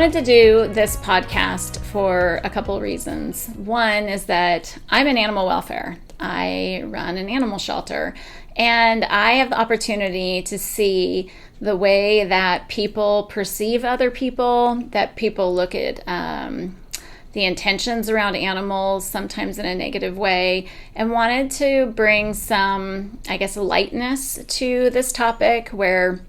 wanted to do this podcast for a couple of reasons. One is that I'm in animal welfare. I run an animal shelter, and I have the opportunity to see the way that people perceive other people, that people look at the intentions around animals, sometimes in a negative way, and wanted to bring some, lightness to this topic where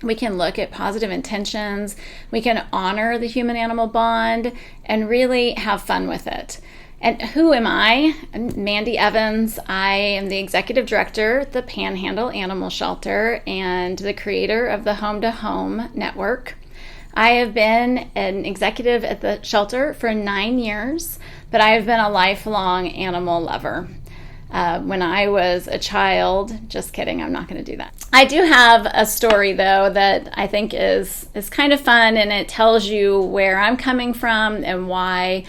we can look at positive intentions, we can honor the human-animal bond, and really have fun with it. And who am I? I'm Mandy Evans. I am the executive director at the Panhandle Animal Shelter and the creator of the Home to Home network. I have been an executive at the shelter for 9 years, but I have been a lifelong animal lover. When I was a child, just kidding, I'm not going to do that. I do have a story, though, that I think is kind of fun, and it tells you where I'm coming from and why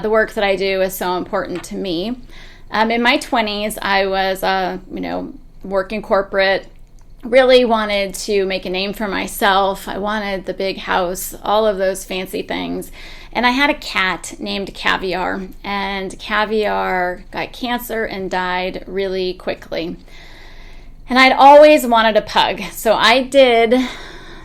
the work that I do is so important to me. In my 20s, I was, working corporate, really wanted to make a name for myself. I wanted the big house, all of those fancy things. And I had a cat named Caviar, and Caviar got cancer and died really quickly. And I'd always wanted a pug. So I did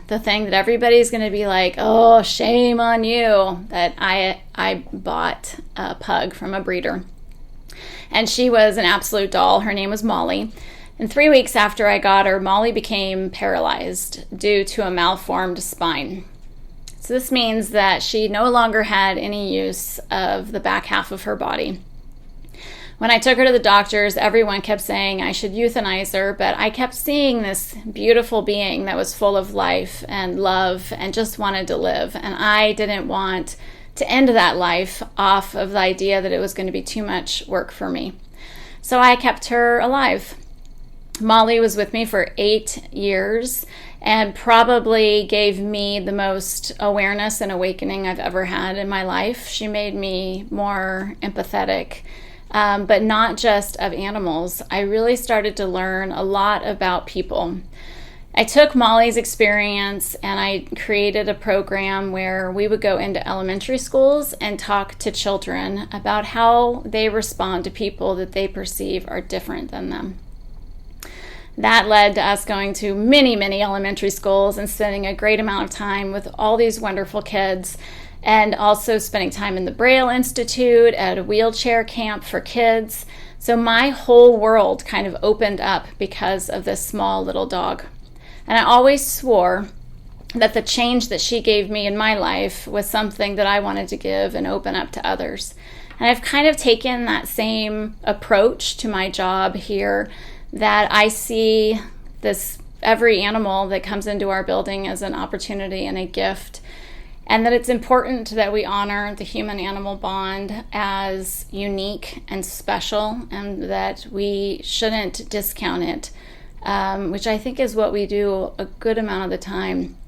the thing that everybody's going to be like, oh, shame on you, that I bought a pug from a breeder. And she was an absolute doll. Her name was Molly. And 3 weeks after I got her, Molly became paralyzed due to a malformed spine. So this means that she no longer had any use of the back half of her body. When I took her to the doctors, everyone kept saying I should euthanize her, but I kept seeing this beautiful being that was full of life and love and just wanted to live. And I didn't want to end that life off of the idea that it was going to be too much work for me. So I kept her alive. Molly was with me for 8 years and probably gave me the most awareness and awakening I've ever had in my life. She made me more empathetic, but not just of animals. I really started to learn a lot about people. I took Molly's experience and I created a program where we would go into elementary schools and talk to children about how they respond to people that they perceive are different than them. That led to us going to many, many elementary schools and spending a great amount of time with all these wonderful kids, and also spending time in the Braille Institute at a wheelchair camp for kids. So my whole world kind of opened up because of this small little dog. And I always swore that the change that she gave me in my life was something that I wanted to give and open up to others. And I've kind of taken that same approach to my job here, that I see every animal that comes into our building as an opportunity and a gift, and that it's important that we honor the human-animal bond as unique and special, and that we shouldn't discount it, which I think is what we do a good amount of the time,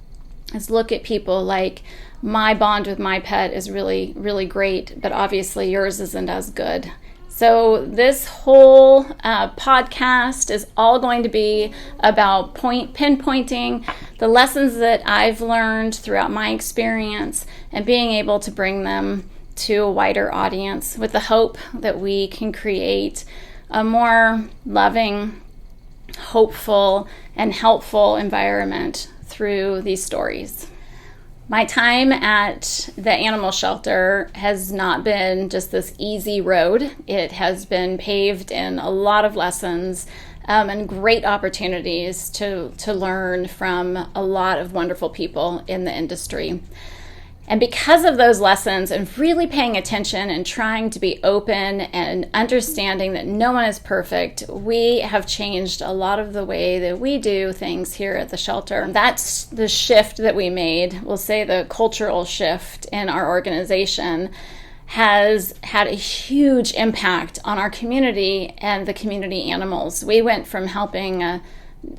is look at people like, my bond with my pet is really, really great, but obviously yours isn't as good. So this whole podcast is all going to be about pinpointing the lessons that I've learned throughout my experience and being able to bring them to a wider audience, with the hope that we can create a more loving, hopeful, and helpful environment through these stories. My time at the animal shelter has not been just this easy road. It has been paved in a lot of lessons and great opportunities to learn from a lot of wonderful people in the industry. And because of those lessons and really paying attention and trying to be open and understanding that no one is perfect, we have changed a lot of the way that we do things here at the shelter. That's the shift that we made. We'll say the cultural shift in our organization has had a huge impact on our community and the community animals. We went from helping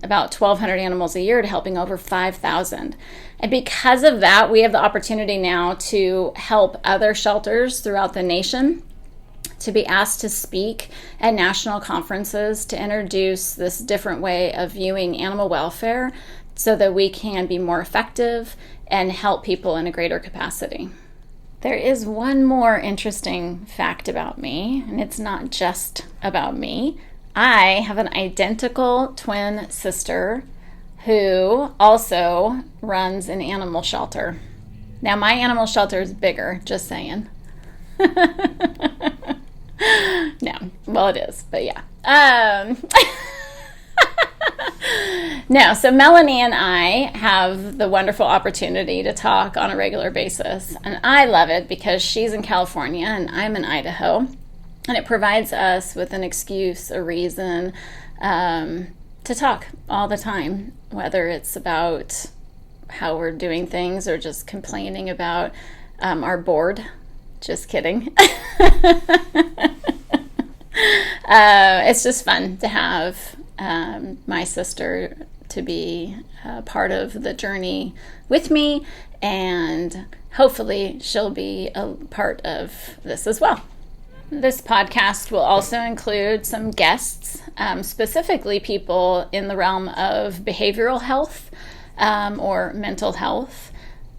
about 1,200 animals a year to helping over 5,000. And because of that, we have the opportunity now to help other shelters throughout the nation, to be asked to speak at national conferences, to introduce this different way of viewing animal welfare so that we can be more effective and help people in a greater capacity. There is one more interesting fact about me, and it's not just about me. I have an identical twin sister who also runs an animal shelter. Now, my animal shelter is bigger, just saying. No, well, it is, but yeah. No, so Melanie and I have the wonderful opportunity to talk on a regular basis, and I love it because she's in California and I'm in Idaho, and it provides us with an excuse, a reason to talk all the time, whether it's about how we're doing things or just complaining about our board. Just kidding. It's just fun to have my sister to be part of the journey with me, and hopefully she'll be a part of this as well. This podcast will also include some guests, specifically people in the realm of behavioral health or mental health.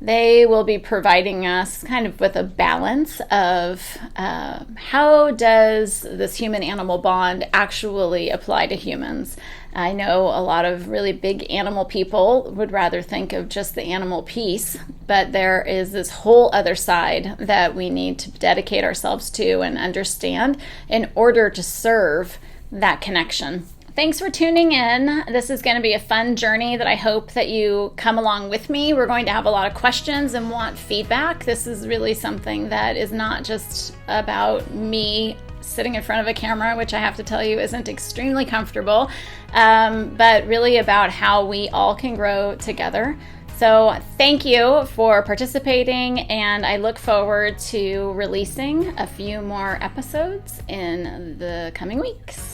They will be providing us kind of with a balance of how does this human-animal bond actually apply to humans. I know a lot of really big animal people would rather think of just the animal piece, but there is this whole other side that we need to dedicate ourselves to and understand in order to serve that connection. Thanks for tuning in. This is going to be a fun journey that I hope that you come along with me. We're going to have a lot of questions and want feedback. This is really something that is not just about me sitting in front of a camera, which I have to tell you isn't extremely comfortable, but really about how we all can grow together. So thank you for participating, and I look forward to releasing a few more episodes in the coming weeks.